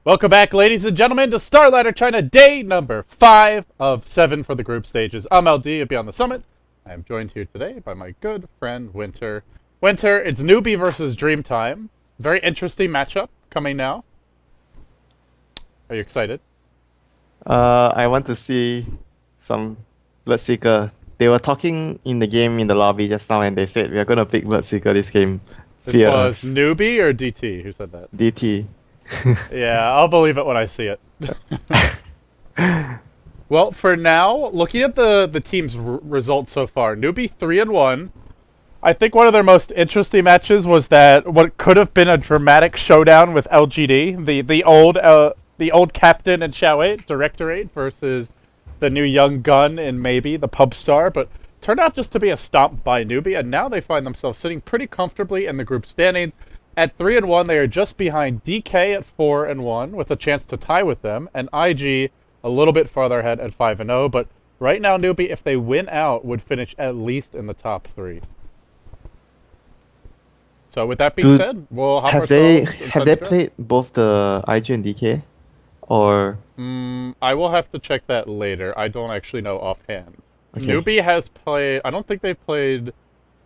Welcome back, ladies and gentlemen, to Starladder China, day number 5 of 7 for the group stages. I'm LD of Beyond the Summit. I am joined here today by my good friend, Winter. Winter, it's Newbee versus Dreamtime. Very interesting matchup coming now. Are you excited? I want to see some Bloodseeker. They were talking in the game in the lobby just now, and they said we are gonna pick Bloodseeker this game. This Fear was us, Newbee or DT? Who said that? DT. Yeah, I'll believe it when I see it. Well, for now, looking at the team's results so far, Newbee 3-1. I think one of their most interesting matches was that what could have been a dramatic showdown with LGD, the old captain in Xiao 8, Director 8, versus the new young gun in maybe the pub star, but turned out just to be a stomp by Newbee, and now they find themselves sitting pretty comfortably in the group standings. At 3-1, they are just behind DK at 4-1, with a chance to tie with them, and IG a little bit farther ahead at 5-0. But right now, Newbee, if they win out, would finish at least in the top 3. So with that being Do said, we'll hop have they ourselves have inside they the draft. played both the IG and DK, or I will have to check that later. I don't actually know offhand. okay, Newbie has played. I don't think they played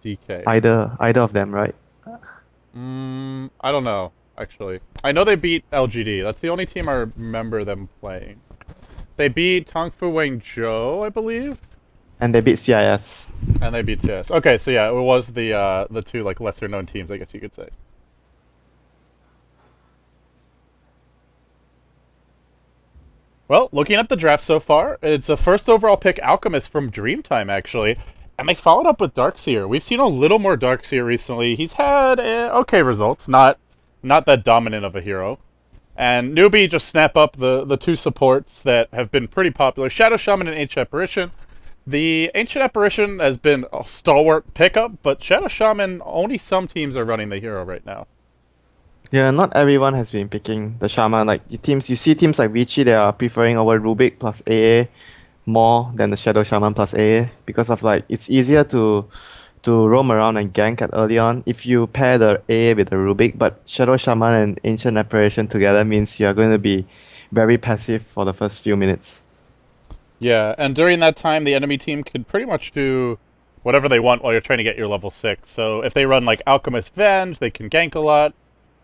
DK. either of them, right? I don't know actually. I know they beat LGD. That's the only team I remember them playing. They beat Tongfu Wangzhou, I believe, And they beat CIS. and they beat CS. Okay, so yeah, it was the two like lesser known teams, I guess you could say. Well, looking at the draft so far, it's a first overall pick, Alchemist from Dreamtime, actually. And they followed up with Darkseer. We've seen a little more Darkseer recently. He's had okay results, not that dominant of a hero. And Newbie just snap up the two supports that have been pretty popular, Shadow Shaman and Ancient Apparition. The Ancient Apparition has been a stalwart pickup, but Shadow Shaman, only some teams are running the hero right now. Yeah, not everyone has been picking the Shaman. Like you see teams like Vichy, they are preferring over Rubik plus AA more than the Shadow Shaman plus AA because of like it's easier to roam around and gank at early on if you pair the AA with the Rubik, but Shadow Shaman and Ancient Apparition together means you are going to be very passive for the first few minutes. Yeah, and during that time, the enemy team could pretty much do whatever they want while you're trying to get your level 6. So if they run like Alchemist Venge, they can gank a lot,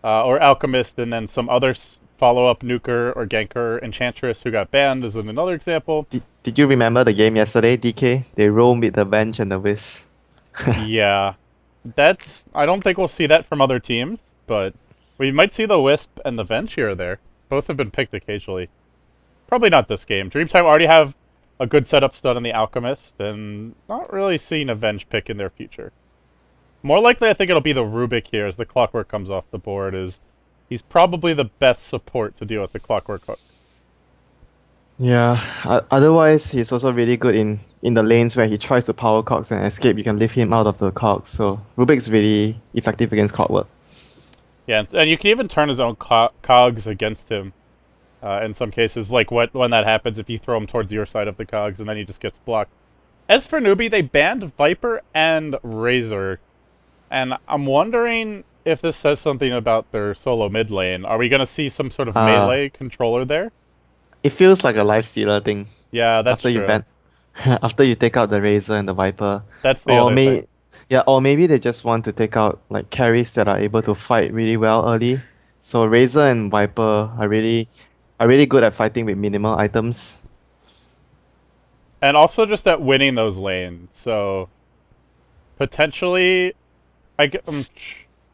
or Alchemist and then some other follow-up nuker or ganker Enchantress who got banned is another example. Did you remember the game yesterday, DK? They roam with the Venge and the Whiz. Yeah, I don't think we'll see that from other teams, but we might see the Wisp and the Venge here or there. Both have been picked occasionally. Probably not this game. Dreamtime already have a good setup stud on the Alchemist, and not really seeing a Venge pick in their future. More likely, I think it'll be the Rubik here as the Clockwork comes off the board. He's probably the best support to deal with the Clockwork hook. Yeah, otherwise he's also really good in the lanes where he tries to power cogs and escape. You can lift him out of the cogs. So Rubik's really effective against clockwork. Yeah, and you can even turn his own cogs against him in some cases, like when that happens if you throw him towards your side of the cogs and then he just gets blocked. As for Newbie, they banned Viper and Razor, and I'm wondering if this says something about their solo mid lane. Are we going to see some sort of Uh, melee controller there? it feels like a life stealer thing Yeah, that's after you true. ban after you take out the Razor and the Viper. That's the Or other thing. may yeah, or maybe they just want to take out like carries that are able to fight really well early. So Razor and Viper are really good at fighting with minimal items. And also just at winning those lanes. So potentially, I get,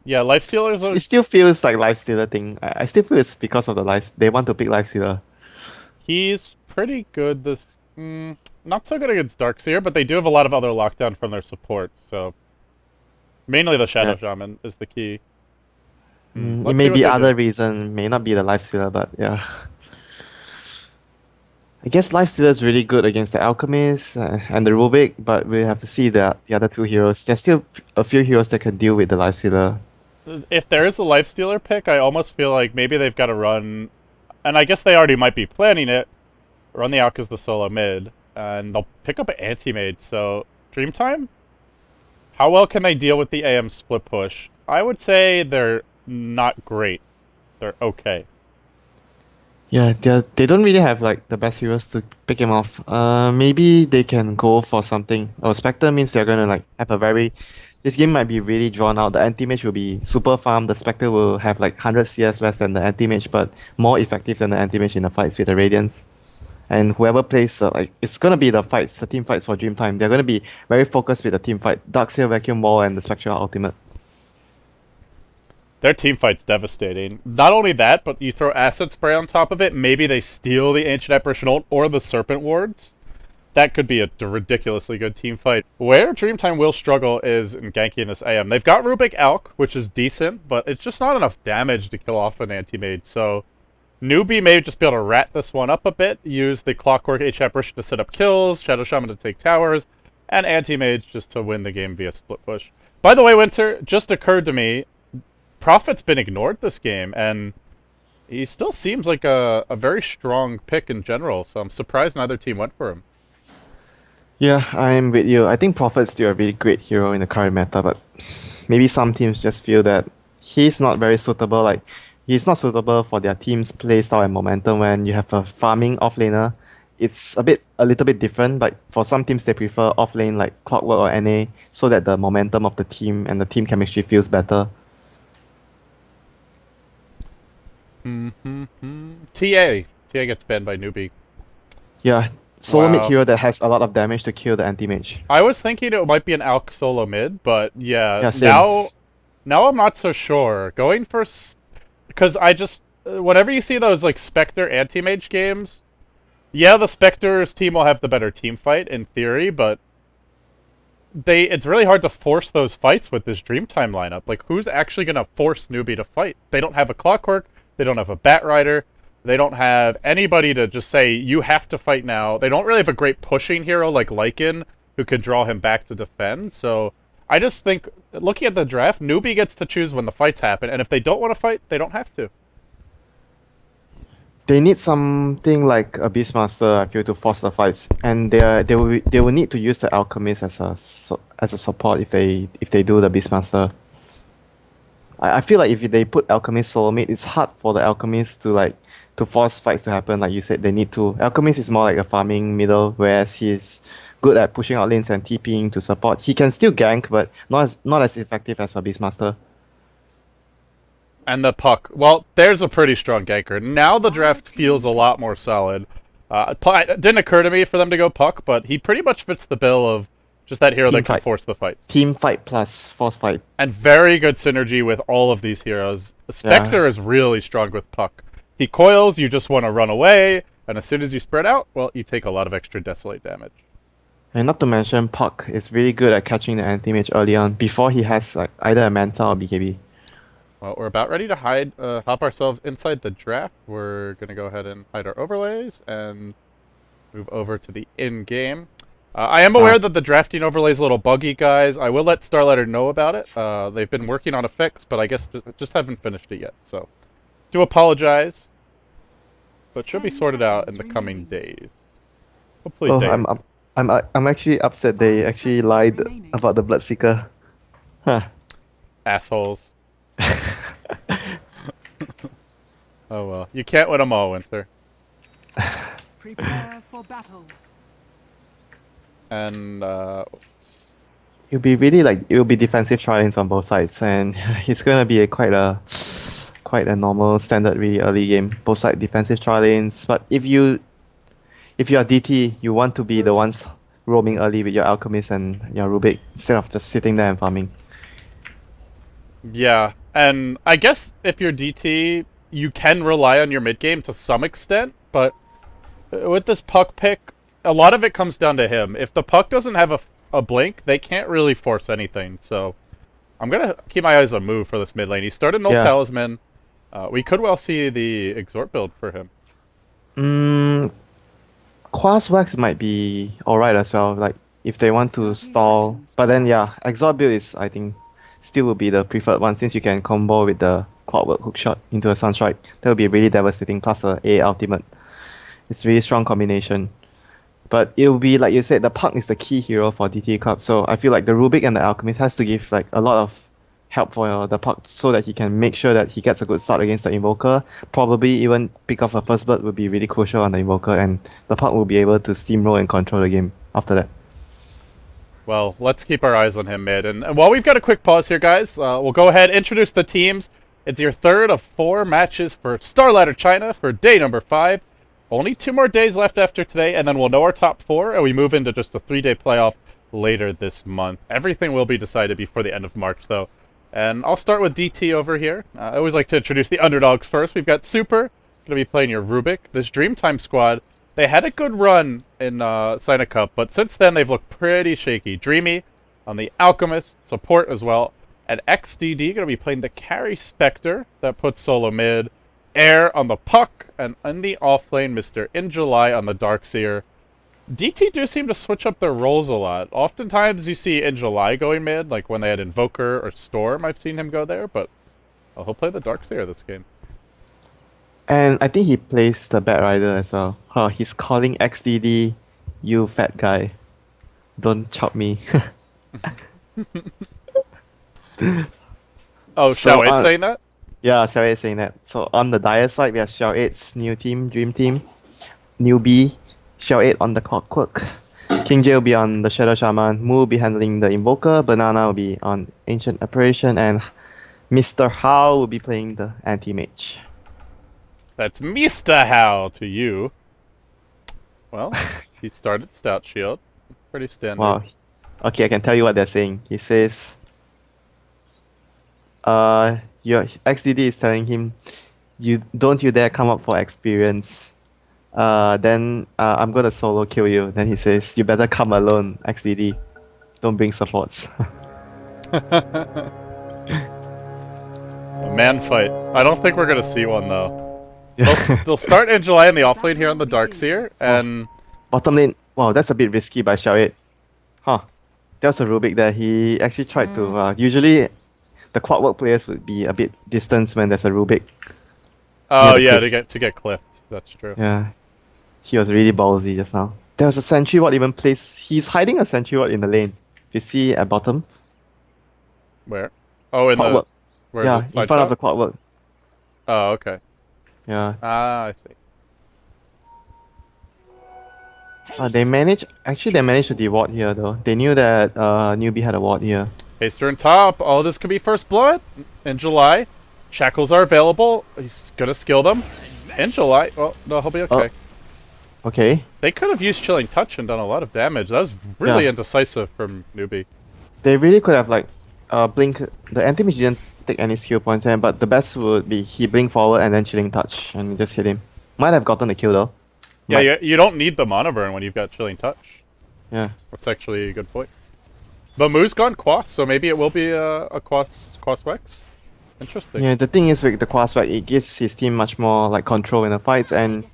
yeah, life stealers It are. still feels like life stealer thing. I still feel it's because of the life they want to pick life stealer. He's pretty good. Not so good against Darkseer, but they do have a lot of other lockdown from their support. So mainly the Yeah. Shadow Shaman is the key. It Let's see may what be they do. other reason, may not be the life stealer, but yeah. I guess life stealer is really good against the alchemist and the Rubik, but we have to see the other two heroes. There's still a few heroes that can deal with the life stealer. If there is a life stealer pick, I almost feel like maybe they've got to run, and I guess they already might be planning it. Run the Alk as the solo mid, and they'll pick up an anti-mage. So Dreamtime, how well can they deal with the AM split push? I would say they're not great. They're okay. Yeah, they don't really have like the best heroes to pick him off. Maybe they can go for something. Oh, Spectre means they're gonna like have a very. This game might be really drawn out. The anti-mage will be super farm. The Spectre will have like 100 CS less than the anti-mage, but more effective than the anti-mage in the fights with the Radiance. And whoever plays, like, it's gonna be the fights, the team fights for Dreamtime. They're gonna be very focused with the team fight. Darkseer, Vacuum Ball, and the Spectral Ultimate. Their team fight's devastating. Not only that, but you throw acid spray on top of it. Maybe they steal the Ancient Apparition ult or the Serpent Wards. That could be a ridiculously good team fight. Where Dreamtime will struggle is in ganking this AM. They've got Rubik Alk, which is decent, but it's just not enough damage to kill off an anti-mage. So Newbee may just be able to rat this one up a bit, use the Clockwork H Apparition to set up kills, Shadow Shaman to take towers, and anti-mage just to win the game via split push. By the way, Winter, just occurred to me, Prophet's been ignored this game, and he still seems like a very strong pick in general, so I'm surprised neither team went for him. Yeah, I'm with you. I think Prophet's still a really great hero in the current meta, but maybe some teams just feel that he's not very suitable. Like, he's not suitable for their team's playstyle and momentum. When you have a farming offlaner, it's a little bit different. But for some teams, they prefer offlane like Clockwork or NA, so that the momentum of the team and the team chemistry feels better. TA gets banned by Newbie. Yeah, solo mid Wow. hero that has a lot of damage to kill the anti-mage. I was thinking it might be an Alk solo mid, but yeah, Yeah, same. now I'm not so sure. Going for because I just whenever you see those like Spectre anti-mage games, yeah, the Spectre's team will have the better team fight in theory, but it's really hard to force those fights with this Dreamtime lineup. Like, who's actually gonna force Newbie to fight? They don't have a Clockwork. They don't have a Bat Rider. They don't have anybody to just say you have to fight now. They don't really have a great pushing hero like Lycan who could draw him back to defend. So I just think looking at the draft, Newbie gets to choose when the fights happen, and if they don't want to fight, they don't have to. They need something like a Beastmaster, I feel, to force the fights, and they will need to use the Alchemist as as a support if they do the Beastmaster. I feel like if they put Alchemist solo mid, it's hard for the Alchemist to like to force fights to happen. Like you said, they need to. Alchemist is more like a farming middle, whereas he's good at pushing out lanes and TPing to support. He can still gank, but not as effective as a Beastmaster. And the Puck. Well, there's a pretty strong ganker. Now the draft feels a lot more solid. It didn't occur to me for them to go Puck, but he pretty much fits the bill of just that hero Team that can fight, force the fights. team fight plus force fight. And very good synergy with all of these heroes. Yeah. Spectre is really strong with Puck. He coils, you just want to run away, and as soon as you spread out, well, you take a lot of extra Desolate damage. And not to mention, Puck is really good at catching the anti-mage early on, before he has like either a Manta or BKB. Well, we're about ready to hop ourselves inside the draft. We're going to go ahead and hide our overlays and move over to the in-game. I am aware that the drafting overlay is a little buggy, guys. I will let Starladder know about it. They've been working on a fix, but I guess just haven't finished it yet. So, do apologize, but should be sorted out in the coming days. Hopefully, Oh, days. I'm actually upset they actually lied about the Bloodseeker. Huh. Assholes. Oh well, you can't win them all, Winter. Prepare for battle. And It'll be really like it'll be defensive try-ins on both sides, and it's gonna be quite a normal standard really early game. Both side defensive try-ins, but if you are DT, you want to be the ones roaming early with your Alchemist and your Rubik instead of just sitting there and farming. yeah, and I guess if you're DT, you can rely on your mid game to some extent, but with this Puck pick, a lot of it comes down to him. If the Puck doesn't have a blink, they can't really force anything. So I'm gonna keep my eyes on move for this mid lane. He started Null Yeah. Talisman. We could well see the Exhort build for him. Mm, Quas Wax might be alright as well. Like if they want to 30 stall, seconds but to then go. yeah, Exalt build is I think still will be the preferred one since you can combo with the Clockwork Hookshot into a Sunstrike. That would be really devastating. Plus a ultimate. It's really strong combination. But it will be like you said, the Puck is the key hero for DT Club. So I feel like the Rubik and the Alchemist has to give like a lot of help for the puck so that he can make sure that he gets a good start against the Invoker. Probably even pick off a first blood would be really crucial on the Invoker, and the puck will be able to steamroll and control the game after that. Well, let's keep our eyes on him mid. And while we've got a quick pause here, guys, we'll go ahead, introduce the teams. It's your third of 4 matches for Starladder China for day number 5. Only 2 more days left after today, and then we'll know our top 4, and we move into just a 3-day playoff later this month. Everything will be decided before the end of March, though. And I'll start with DT over here. I always like to introduce the underdogs first. We've got Super, going to be playing your Rubik. This Dreamtime squad, they had a good run in Sina Cup, but since then they've looked pretty shaky. Dreamy on the Alchemist, support as well. And XDD going to be playing the Carry Spectre, that puts solo mid. Air on the Puck, and in the offlane, Mr. In July on the Darkseer. DT do seem to switch up their roles a lot. Oftentimes you see In July going mid, like when they had Invoker or Storm, I've seen him go there, but he'll play the Darkseer this game. And I think he plays the Bat Rider as well. Huh, he's calling XDD, you fat guy. Don't chop me. Oh, So, Xiao 8 saying that? Yeah, Xiao 8 saying that. So on the Dire side, we have Xiao 8's new team, Dream Team, Newbee, Xiao 8 on the Clockwork. King J will be on the Shadow Shaman, Moo will be handling the Invoker, Banana will be on Ancient Apparition, and Mr. Hao will be playing the Anti-Mage. That's Mr. How to you. Well, he started Stout Shield. Pretty standard. Wow. Okay, I can tell you what they're saying. He says, your XDD is telling him, don't you dare come up for experience. Then I'm gonna solo kill you. Then he says, you better come alone, XDD. Don't bring supports. A man fight. I don't think we're gonna see one though. They'll start in July in the offlane here on the Darkseer, and Bottom lane, wow, that's a bit risky by Xiao 8. Huh. That was a Rubik there. He actually tried to. Usually, the Clockwork players would be a bit distant when there's a Rubik. oh the yeah, cliff. to get clipped. That's true. Yeah. He was really ballsy just now. There was a Sentry Ward even placed. He's hiding a Sentry Ward in the lane. If you see at bottom. Where? Oh, in Clockwork. the where Yeah, is it? in front of the Clockwork. Oh, okay. Yeah. Ah, I see. They managed to deward here though. They knew that Newbee had a ward here. Haster in top. Oh, this could be first blood in July. Shackles are available. He's gonna skill them in July. Well, no, he'll be okay. Okay. They could have used Chilling Touch and done a lot of damage. That was really Yeah. indecisive from Newbee. They really could have like blink. The anti-mage didn't take any skill points there, but the best would be he blink forward and then chilling touch and just hit him. Might have gotten the kill though. Yeah, you don't need the mana burn when you've got Chilling Touch. Yeah. That's actually a good point. But Moo's gone Quas, so maybe it will be a Quas Wex. Interesting. Yeah, the thing is with the Quasback, it gives his team much more like control in the fights, and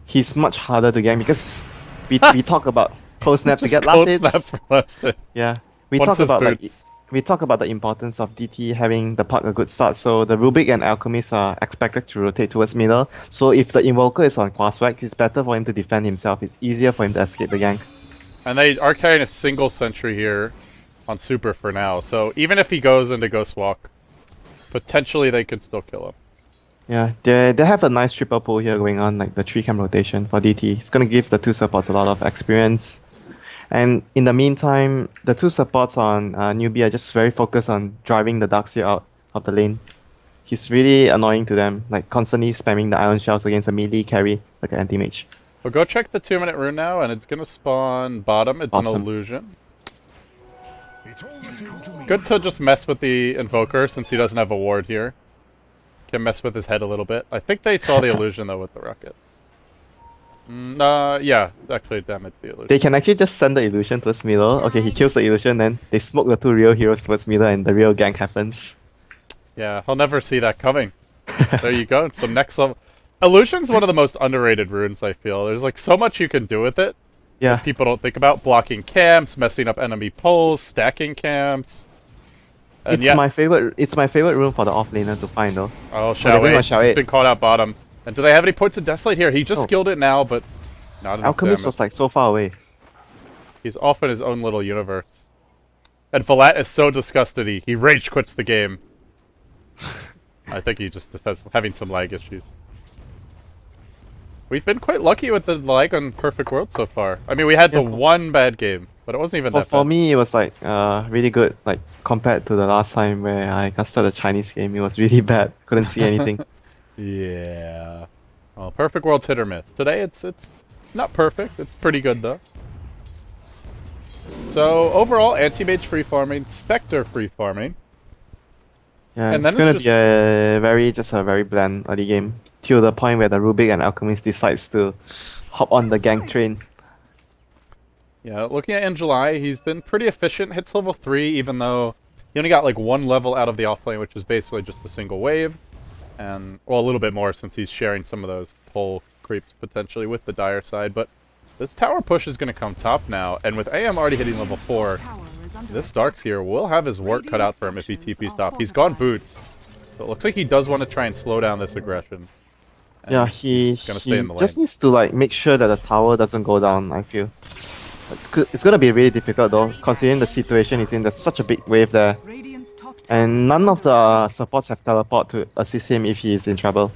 he's much harder to gank because we talk about cold snap to Just get last cold hits. snap for last hit. Yeah, we Once talk his about boots. we talk about the importance of DT having the puck a good start. So the Rubik and Alchemist are expected to rotate towards middle. So if the Invoker is on Quasback, it's better for him to defend himself. It's easier for him to escape the gank. And they are carrying a single sentry here on Super for now. So even if he goes into Ghost Walk, potentially they could still kill him. Yeah, they have a nice triple pull here going on, like the 3-cam rotation for DT. It's gonna give the 2 supports a lot of experience. And in the meantime, the 2 supports on Newbee are just very focused on driving the Darkseer out of the lane. He's really annoying to them, like constantly spamming the Iron Shells against a melee carry, like an anti-mage. We'll go check the 2-minute rune now, and it's going to spawn bottom. It's an Awesome. illusion. Good to just mess with the Invoker since he doesn't have a ward here. Can mess with his head a little bit. I think they saw the illusion though with the rocket. Yeah, actually it damaged the illusion. They can actually just send the illusion towards middle. Okay, he kills the illusion, then they smoke the 2 real heroes towards middle, and the real gank happens. Yeah, he'll never see that coming. There you go. It's the next level. Illusion's one of the most underrated runes, I feel. There's like so much you can do with it. Yeah. People don't think about blocking camps, messing up enemy poles, stacking camps. And It's my favorite rune for the offlaner to find though. Oh, they're going on Xiao Xiao 8. He's Eight. been caught out bottom. And do they have any points of Desolate here? He just Oh. skilled it now, but not enough Alchemist damage. was like so far away. He's off in his own little universe. And Valat is so disgusted he rage quits the game. I think he just has having some lag issues. We've been quite lucky with the lag on Perfect World so far. I mean, we had the one bad game, but it wasn't even that For bad. me, it was like really good. Like compared to the last time where I casted a Chinese game, it was really bad. Couldn't see anything. Yeah. Well, Perfect World's hit or miss. Today, it's not perfect. It's pretty good though. So overall, anti-mage free farming, Spectre free farming. Yeah, And it's then gonna it's be a very bland early game till the point where the Rubik and Alchemist decides to hop on the gang train. Yeah, looking at in July, he's been pretty efficient. Hits level 3, even though he only got like one level out of the offlane, which is basically just a single wave. And, well, a little bit more since he's sharing some of those pull creeps potentially with the dire side. But this tower push is going to come top now. And with AM already hitting level 4, this Darks here will have his work cut out for him if he TP's top. He's gone boots. So it looks like he does want to try and slow down this aggression. And Yeah, he's going to stay in the lane. just needs to like make sure that the tower doesn't go down, I feel. It's gonna be really difficult though, considering the situation he's in. There's such a big wave there. And none of the supports have teleport to assist him if he is in trouble.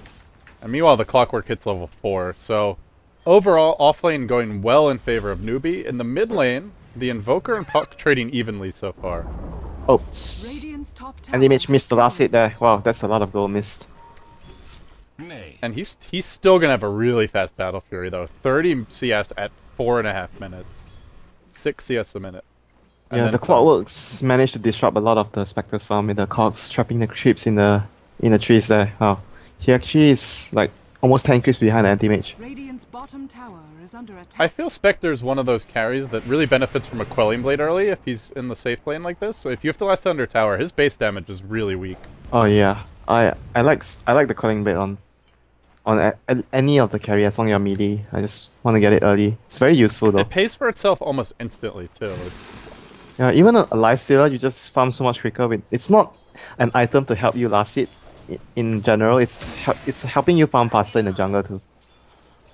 And meanwhile, the Clockwork hits level 4. So overall, offlane going well in favor of Newbee. In the mid lane, the Invoker and Puck trading evenly so far. Oops. And the image missed the last hit there. Wow, that's a lot of gold missed. And he's still going to have a really fast Battle Fury, though. 30 CS at 4.5 minutes. 6 CS a minute. And Yeah, then the Clockworks managed to disrupt a lot of the Spectre's farm with the Cogs trapping the creeps in the trees there. Wow. He actually is like almost 10 creeps behind the anti-mage. Radiant's bottom tower is under attack. I feel Spectre's one of those carries that really benefits from a Quelling Blade early if he's in the safe lane like this. So if you have to last under tower, his base damage is really weak. Oh yeah, I like the Calling Blade on any of the carry as long as you're melee. I just want to get it early. It's very useful though. It pays for itself almost instantly too. Yeah, even a lifestealer, you just farm so much quicker. It's not an item to help you last hit. In general, it's helping you farm faster in the jungle too.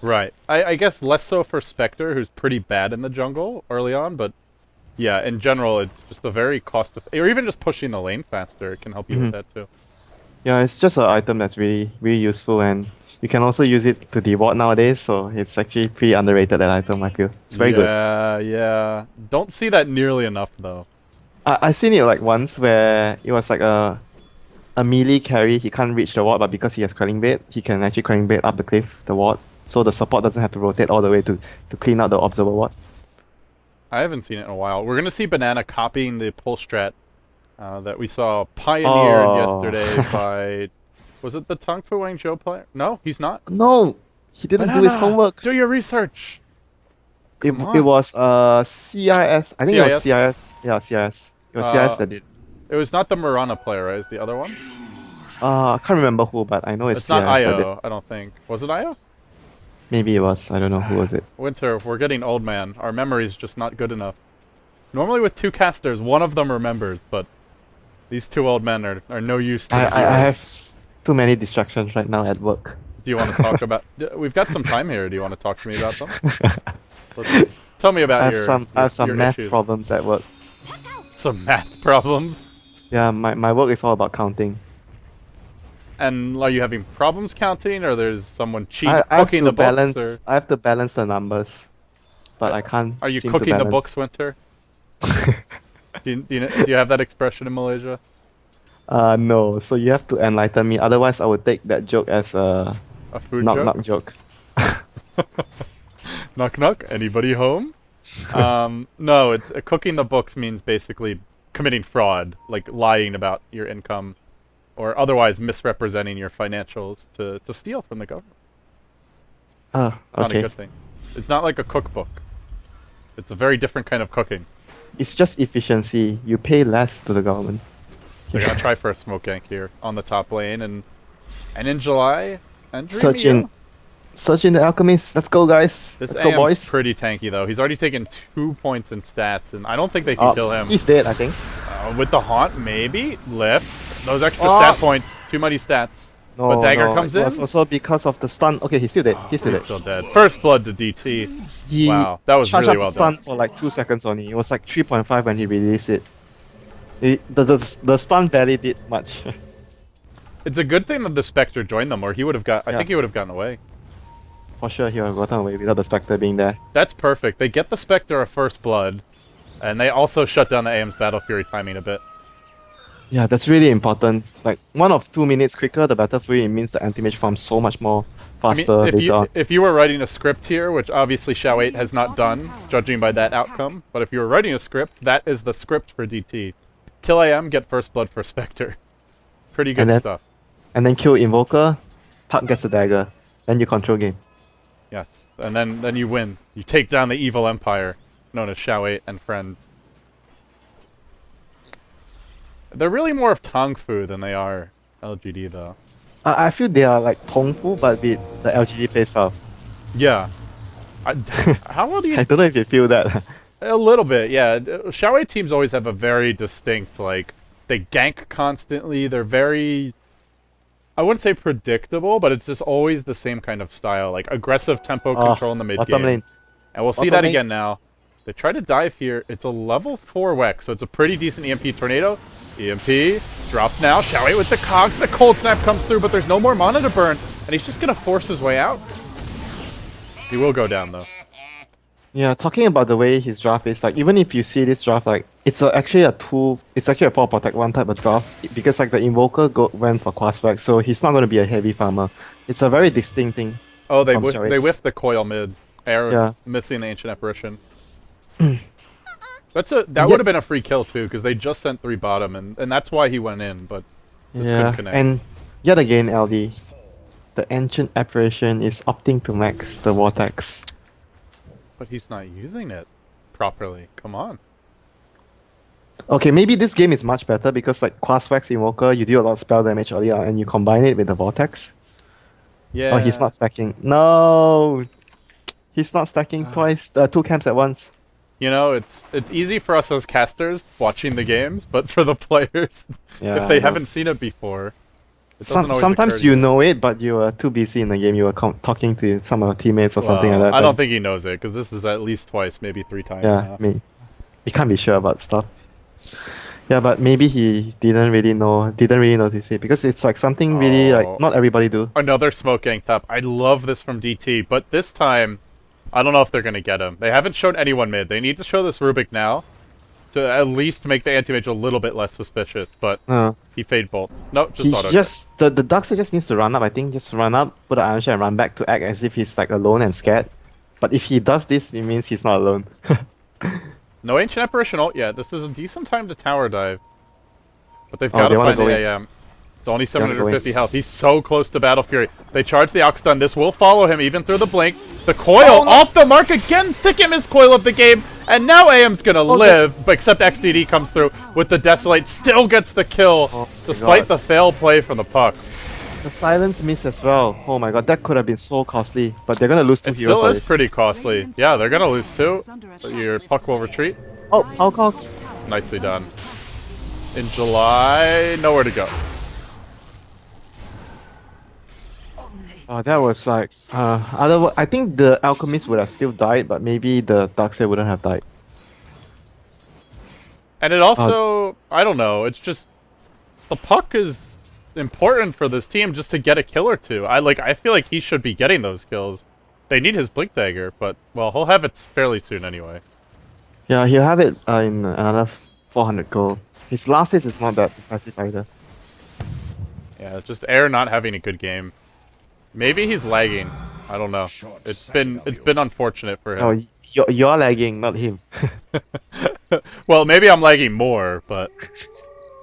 Right. I guess less so for Spectre, who's pretty bad in the jungle early on, but yeah, in general, it's just a very or even just pushing the lane faster, it can help you with that too. Yeah, it's just an item that's really useful, and you can also use it to deward nowadays, so it's actually pretty underrated, that item, I feel. It's very good. Yeah. Don't see that nearly enough, though. I seen it like once where it was like a melee carry, he can't reach the ward, but because he has Quelling Blade, he can actually Quelling Blade up the cliff, the ward, so the support doesn't have to rotate all the way to clean out the observer ward. I haven't seen it in a while. We're going to see Banana copying the pull strat that we saw pioneered yesterday by... Was it the Tung Fu Wang Zhou player? No, he's not. No! He didn't do his homework! Do your research! It was CIS. I think it was CIS. Yeah, CIS. It was CIS that did. It was not the Murana player, right? It's the other one? I can't remember who, but I know it's CIS not that IO, did. I don't think. Was it IO? Maybe it was. I don't know. Who was it? Winter, we're getting old, man. Our memory's just not good enough. Normally with two casters, one of them remembers, but these two old men are no use to I have too many distractions right now at work. Do you want to talk about... We've got some time here. Do you want to talk to me about them? Tell me about I have some math issues. problems at work. Some math problems? Yeah, my work is all about counting. And are you having problems counting, or there's someone cooking the books? Or? I have to balance the numbers, but I can't. Are you seem to cooking the balance. books, Winter? do you have that expression in Malaysia? No. So you have to enlighten me. Otherwise, I would take that joke as a food knock joke. Knock knock. Anybody home? No. Cooking the books means basically committing fraud, like lying about your income, or otherwise misrepresenting your financials to steal from the government. Okay. Not a good thing. It's not like a cookbook. It's a very different kind of cooking. It's just efficiency. You pay less to the government. They're gonna try for a smoke gank here on the top lane, and in July, and Search in the alchemist. Let's go, guys. This Let's go, AM's boys. pretty tanky though. He's already taken 2 points in stats, and I don't think they can kill him. He's dead, I think. With the haunt, maybe lift those extra stat points. Too many stats. No, but Dagger comes in. It's also because of the stun. Okay, he's still dead. He's still dead. First blood to DT. He wow, that was charged really up well stun done. for like 2 seconds only. It was like 3.5 when he released it. The stun barely did much. It's a good thing that the Spectre joined them, or he would have got. I Yeah. think he would have gotten away. For sure, he would have gotten away without the Spectre being there. That's perfect. They get the Spectre a first blood, and they also shut down the AM's Battle Fury timing a bit. Yeah, that's really important. Like 1 of 2 minutes quicker, the Battle Fury, it means the anti-mage farms so much more faster later on. If you were writing a script here, which obviously Xiao 8 has not done, judging by that outcome, but if you were writing a script, that is the script for DT. Kill AM, get first blood for Spectre. Pretty good And then- stuff. And then kill Invoker, Puck gets a dagger, then you control game. Yes, and then you win. You take down the evil empire, known as Xiao 8 and friends. They're really more of Tong Fu than they are LGD, though. I feel they are like Tongfu, but with the LGD play style. Yeah. How well do you... I don't know if you feel that. A little bit, yeah. Xiao 8 teams always have a very distinct, like, they gank constantly. They're very... I wouldn't say predictable, but it's just always the same kind of style. Like, aggressive tempo control in the mid Bottom game. lane. And we'll see Bottom that lane. again now. They try to dive here. It's a level 4 Wex, so it's a pretty decent EMP tornado. EMP, dropped now. Xiao 8 with the cogs. The cold snap comes through, but there's no more mana to burn. And he's just going to force his way out. He will go down, though. Yeah, talking about the way his draft is, like, even if you see this draft, like, it's actually a 4 protect 1 type of draft, because, like, the Invoker went for Quaswax, so he's not going to be a heavy farmer. It's a very distinct thing. Oh, they from whiffed, Xiao they 8's. whiffed the coil mid. Air Yeah. missing the Ancient Apparition. That would have been a free kill, too, because they just sent 3 bottom, and that's why he went in, but just couldn't connect. And yet again, LD, the Ancient Apparition is opting to max the Vortex. But he's not using it properly. Come on. Okay, maybe this game is much better because, like, Quaswax Invoker, you deal a lot of spell damage earlier and you combine it with the Vortex. Yeah. Oh, he's not stacking. No! He's not stacking twice, 2 camps at once. You know, it's easy for us as casters watching the games, but for the players, Yeah, if they I know. haven't seen it before, it doesn't always occur Sometimes to you know it, but you are too busy in the game. You were talking to some of your teammates or something like Well, that. I don't then- think he knows it, because this is at least twice, maybe 3 times Yeah, now. I mean, you can't be sure about stuff. Yeah, but maybe he didn't really notice it because it's like something really Oh. like not everybody do. Another smoke gang top. I love this from DT, but this time, I don't know if they're going to get him. They haven't shown anyone mid. They need to show this Rubik now to at least make the anti-mage a little bit less suspicious, but he fade bolts. No, just He auto. the Darkseid just needs to run up. I think just run up, put an Iron Shell and run back to act as if he's like alone and scared. But if he does this, it means he's not alone. No Ancient Apparition ult yet. This is a decent time to tower dive. But they've Oh, got they to wanna find the go in. AM. It's only wanna go in. 750 health. He's so close to Battle Fury. They charge the Ox Stun. This will follow him even through the blink. The coil Oh, no. off the mark again. Sikkim coil of the game. And now AM's gonna live, but except XDD comes through with the Desolate. Still gets the kill, my despite God. the fail play from the puck. The silence miss as well. Oh my god, that could have been so costly. But they're gonna lose 2 It heroes still for is this. pretty costly. Yeah, they're gonna lose 2. Your puck will retreat. Oh, Alcox. Nicely done. In July, nowhere to go. Oh, that was like otherwise I think the Alchemist would have still died, but maybe the Darkseid wouldn't have died. And it also, I don't know, it's just, the puck is important for this team just to get a kill or 2. I feel like he should be getting those kills. They need his Blink Dagger, but, well, he'll have it fairly soon anyway. Yeah, he'll have it in another 400 gold. His last hit is not that impressive either. Yeah, just Air not having a good game. Maybe he's lagging. I don't know. It's been unfortunate for him. Oh, you're lagging, not him. Well, maybe I'm lagging more, but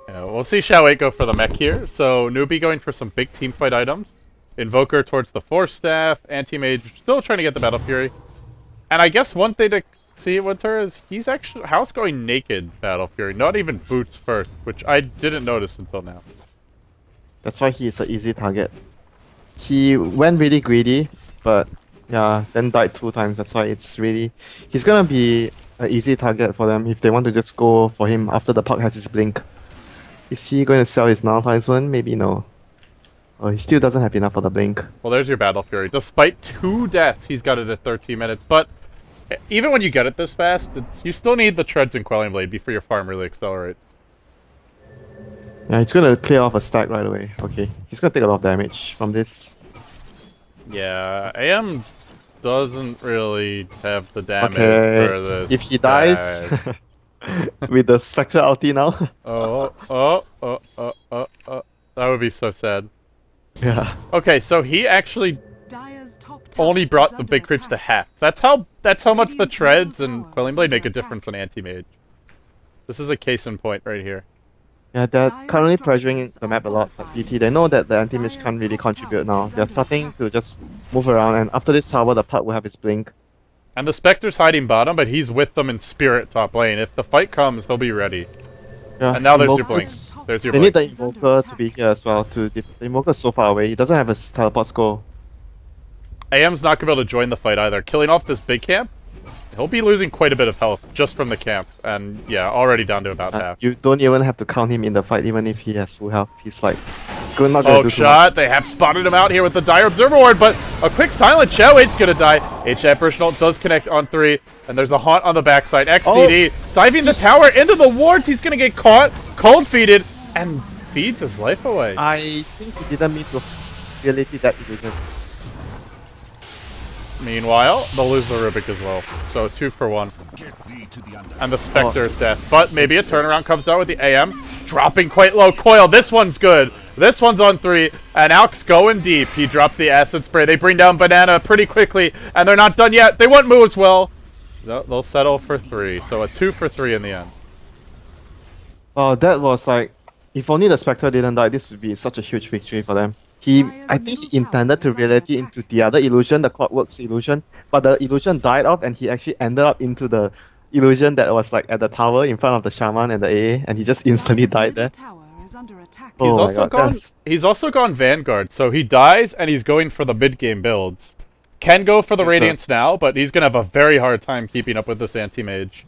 yeah, we'll see Xiao 8 go for the mech here. So Newbee going for some big teamfight items. Invoker towards the Force Staff. Anti-Mage still trying to get the Battle Fury. And I guess one thing to see with her is he's actually House going naked Battle Fury, not even boots first, which I didn't notice until now. That's why he's an easy target. He went really greedy, but yeah, then died 2 times. That's why it's really... He's gonna be an easy target for them if they want to just go for him after the puck has his blink. Is he going to sell his nullify one? Maybe no. Oh, he still doesn't have enough for the blink. Well, there's your Battle Fury. Despite 2 deaths, he's got it at 13 minutes. But even when you get it this fast, you still need the Treads and Quelling Blade before your farm really accelerates. Yeah, he's gonna clear off a stack right away. Okay, he's gonna take a lot of damage from this. Yeah, AM doesn't really have the damage Okay, for this. if he dies bad. with the Spectre ulti now. Oh. That would be so sad. Yeah. Okay, so he actually Dire's top tower only is brought the under big creeps to attack. half. That's how much the Radiant's treads middle and tower Quelling is Blade under make a attack. difference on anti-mage. This is a case in point right here. Yeah, they're Dire's currently pressuring structures the are map a lot, but fortified. DT, they know that the anti-mage Dire's can't really top contribute tower now. is They're under starting attack. to just move around, and after this tower, the puck will have his blink. And the Spectre's hiding bottom, but he's with them in spirit top lane. If the fight comes, he'll be ready. Yeah, And now there's your blink. Invokers- There's your They need blink. the Is under Invoker to be attack. here as well. The Invoker's so far away. He doesn't have a teleport score. AM's not gonna be able to join the fight either. Killing off this big camp, he'll be losing quite a bit of health just from the camp. And yeah, already down to about half. You don't even have to count him in the fight, even if he has full health. He's like, he's not gonna Poke do too much. shot. They have spotted him out here with the Dire Observer Ward, but a quick silent Shadow 8's gonna die. H Apparition Ult does connect on 3, and there's a haunt on the backside. XDD diving the tower into the wards. He's gonna get caught, cold feeded, and feeds his life away. I think he didn't mean to ability that illusion. Meanwhile, they'll lose the Rubik as well. So 2 for 1. And the Spectre's death. But maybe a turnaround comes out with the AM. Dropping quite low. Coil, this one's good. This one's on 3. And Alk's going deep. He drops the Acid Spray. They bring down Banana pretty quickly. And they're not done yet. They want moves well. They'll settle for 3. So a 2 for 3 in the end. Oh, that was like, if only the Spectre didn't die, this would be such a huge victory for them. I think he intended to reality into the other illusion, the Clockwork's illusion, but the illusion died off and he actually ended up into the illusion that was like at the tower in front of the Shaman and the AA, and he just instantly Dire's died there. middle tower is under attack. Oh He's my also God, gone. that's- He's also gone Vanguard, so he dies and he's going for the mid game builds. Can go for the Yes, sir. Radiance now, but he's gonna have a very hard time keeping up with this anti-mage.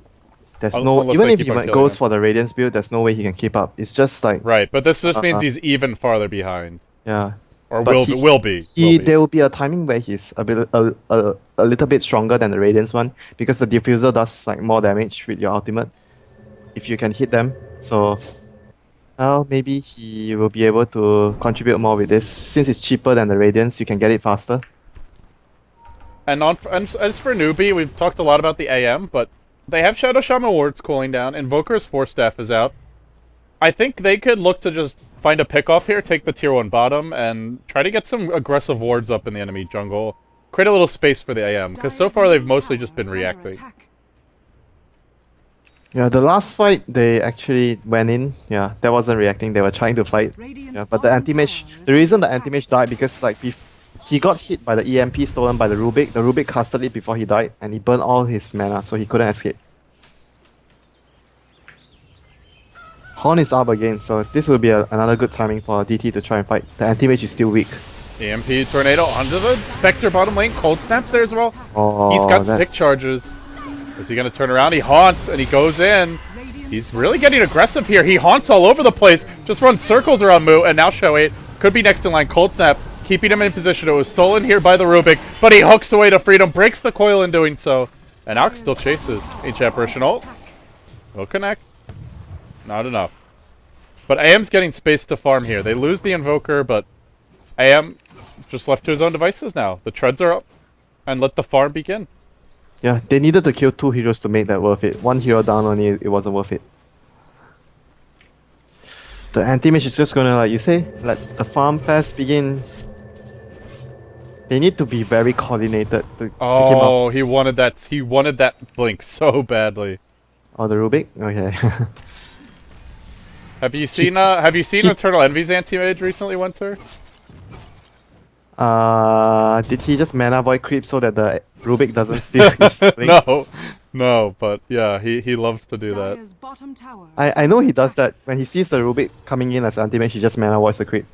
There's Un- no, unless even they if keep he on went- killing goes him. for the Radiance build, there's no way he can keep up. It's just like, Right, but this just means Uh-uh. he's even farther behind, yeah. or But will he's- be. There will be a timing where he's a little bit stronger than the Radiance one because the Diffuser does like more damage with your ultimate if you can hit them. So now maybe he will be able to contribute more with this. Since it's cheaper than the Radiance, you can get it faster. And as for Newbee, we've talked a lot about the AM, but they have Shadow Shaman wards cooling down. Invoker's Force Staff is out. I think they could look to just find a pick-off here, take the tier 1 bottom, and try to get some aggressive wards up in the enemy jungle. Create a little space for the AM, because so Dire's far they've middle mostly tower just been is under reacting. attack. Yeah, the last fight they actually went in. Yeah, that wasn't reacting. They were trying to fight. Radiant's Yeah, but the bottom anti-mage, tower is the reason the under anti-mage died because like he got hit by the EMP stolen by the Rubik. The Rubik casted it before he died, and he burned all his mana, so he couldn't escape. Horn is up again, so this will be another good timing for DT to try and fight. The anti-mage is still weak. EMP Tornado onto the Spectre bottom lane. Cold Snaps there as well. Oh, He's got that's- stick charges. Is he going to turn around? He haunts, and he goes in. Radiant's He's really getting aggressive here. He haunts all over the place. Just runs circles around Moo, and now Show 8 could be next in line. Cold Snap, keeping him in position. It was stolen here by the Rubik, but he hooks away to freedom, breaks the coil in doing so. And Alk still chases. H Apparition Ult. Will connect. Not enough. But AM's getting space to farm here. They lose the Invoker, but AM just left to his own devices now. The treads are up, and let the farm begin. Yeah, they needed to kill 2 heroes to make that worth it. 1 hero down only, it wasn't worth it. The anti-mage is just gonna, like you say, let the farm fest begin. They need to be very coordinated to pick him off. Oh, he wanted that. He wanted that blink so badly. Oh, the Rubik? Okay. Have you seen Eternal Envy's anti-mage recently, Winter? Did he just mana void creep so that the Rubik doesn't steal his blink? No, but yeah, he loves to do that. Dire's bottom tower is I know under he does attack. that. When he sees the Rubik coming in as anti-mage, he just mana voids the creep.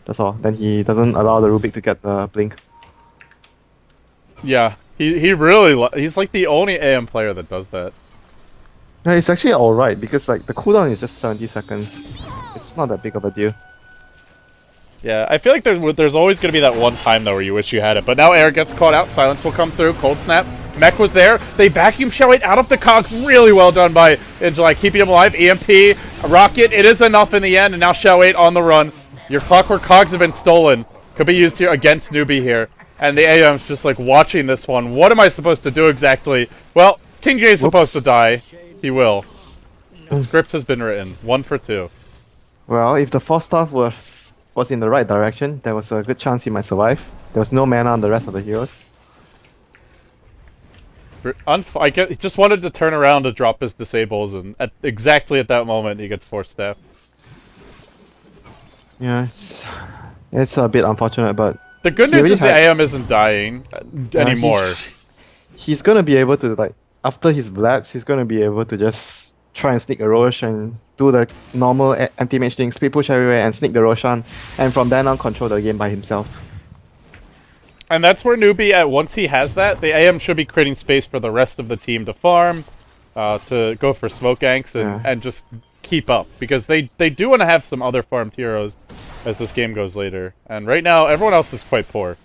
That's all. Then he doesn't allow the Rubik to get the blink. Yeah, he really he's like the only AM player that does that. No, it's actually alright because like the cooldown is just 70 seconds. It's not that big of a deal. Yeah, I feel like there's always going to be that one time though where you wish you had it. But now Air gets caught out. Silence will come through. Cold Snap Mech was there. They vacuum Shell 8 out of the cogs. Really well done by Injuly, keeping him alive. EMP, Rocket, it is enough in the end, and now Shell 8 on the run. Your Clockwork cogs have been stolen. Could be used here against Newbee here. And the AM's just like watching this one. What am I supposed to do exactly? Well, King J is supposed to die. He will. The script has been written. 1 for 2. Well, if the force staff was in the right direction, there was a good chance he might survive. There was no mana on the rest of the heroes. He just wanted to turn around to drop his disables, and exactly at that moment he gets force staff. Yeah, it's a bit unfortunate, but The good news is the AM isn't dying anymore. He's gonna be able to, like, after his blats, he's gonna be able to just try and sneak a Rosh and do the normal anti-mage thing, speed push everywhere and sneak the Roshan, and from then on control the game by himself. And that's where Newbee, once he has that, the AM should be creating space for the rest of the team to farm, to go for smoke ganks, and just keep up. Because they do want to have some other farmed heroes as this game goes later. And right now, everyone else is quite poor.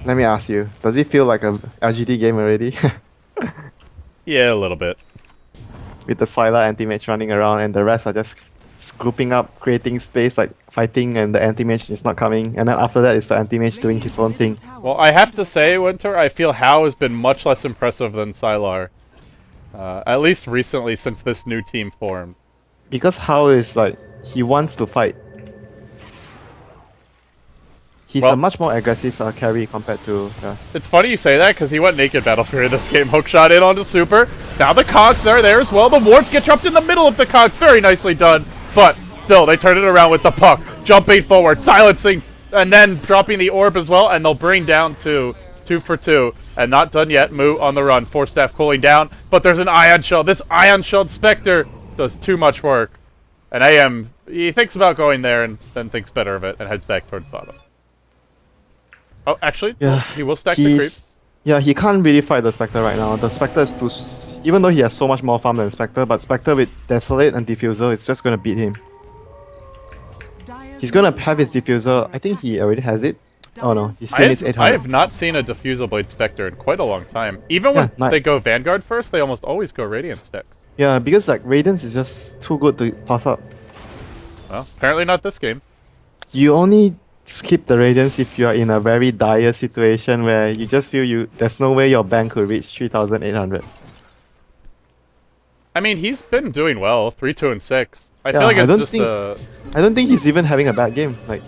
Let me ask you, does it feel like a LGD game already? Yeah, a little bit. With the Sylar anti-mage running around and the rest are just grouping up, creating space, like fighting, and the anti-mage is not coming. And then after that, it's the anti-mage doing his own thing. Well, I have to say, Winter, I feel Hao has been much less impressive than Sylar. At least recently, since this new team formed. Because Hao is like, he wants to fight. He's a much more aggressive carry compared to... It's funny you say that, because he went naked Battle Fury this game. Hookshot in onto Super. Now the cogs are there as well. The wards get dropped in the middle of the cogs. Very nicely done. But still, they turn it around with the puck. Jumping forward, silencing, and then dropping the orb as well. And they'll bring down 2 for 2. And not done yet. Moo on the run. Force staff cooling down. But there's an Ion Shell. This Ion Shelled Spectre does too much work. And AM, he thinks about going there and then thinks better of it and heads back towards bottom. Oh, actually, yeah, he will stack the creeps. Yeah, he can't really fight the Spectre right now. The Spectre is too... Even though he has so much more farm than Spectre, but Spectre with Desolate and Diffuser is just gonna beat him. He's gonna have his Diffuser. I think he already has it. Oh no, he still needs 800. I have not seen a Diffusal Blade Spectre in quite a long time. Even when they go Vanguard first, they almost always go Radiant stacks. Yeah, because like Radiance is just too good to pass up. Well, apparently not this game. You only skip the Radiance if you are in a very dire situation where you just feel there's no way your bank could reach 3,800. I mean, he's been doing well, 3-2 and 6. I feel like it's just I don't think he's even having a bad game. Like,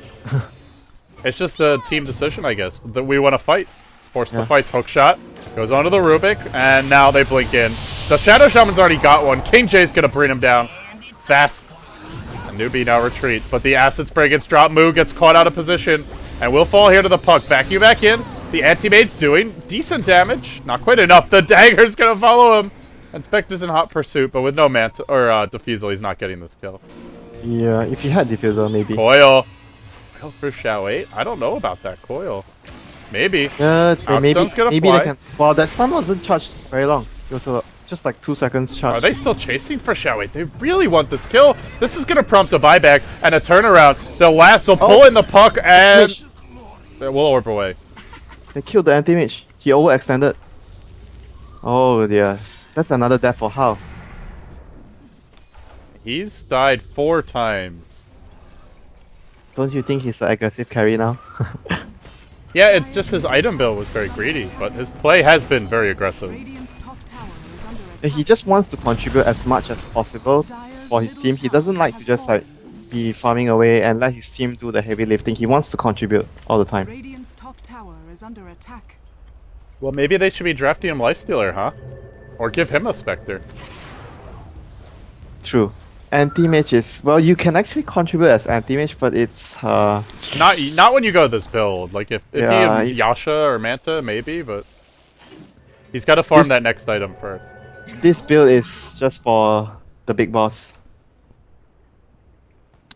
it's just a team decision, I guess. That we want to fight. Force the fights. Hookshot goes onto the Rubik, and now they blink in. The Shadow Shaman's already got one. King J's gonna bring him down fast. Newbee now retreat, but the Acid Spray gets dropped. Moo gets caught out of position and will fall here to the puck. Vacuum back in. The anti-mage doing decent damage. Not quite enough. The dagger's gonna follow him. And Spectre's in hot pursuit, but with no Manta or Diffusal, he's not getting this kill. Yeah, if he had Diffusal, maybe. Coil. Coil for Shao 8? I don't know about that Coil. Maybe. Maybe fly. they can. Well, that stun wasn't charged very long. It was just like 2 seconds charge. Are they still chasing for Shao 8? They really want this kill. This is going to prompt a buyback and a turnaround. They'll pull in the puck and we'll orb away. They killed the anti-mage. He overextended. Oh dear. That's another death for Hao. He's died 4 times. Don't you think he's an aggressive carry now? Yeah, it's just his item build was very greedy, but his play has been very aggressive. He just wants to contribute as much as possible for his team. He doesn't like to just like be farming away and let his team do the heavy lifting. He wants to contribute all the time. Radiant's top tower is under attack. Well, maybe they should be drafting him Lifestealer, huh? Or give him a Spectre. True. Anti-mage is... Well, you can actually contribute as anti-mage, but it's... Not when you go this build. Like, if he had Yasha or Manta, maybe, but... He's got to farm that next item first. This build is just for the big boss.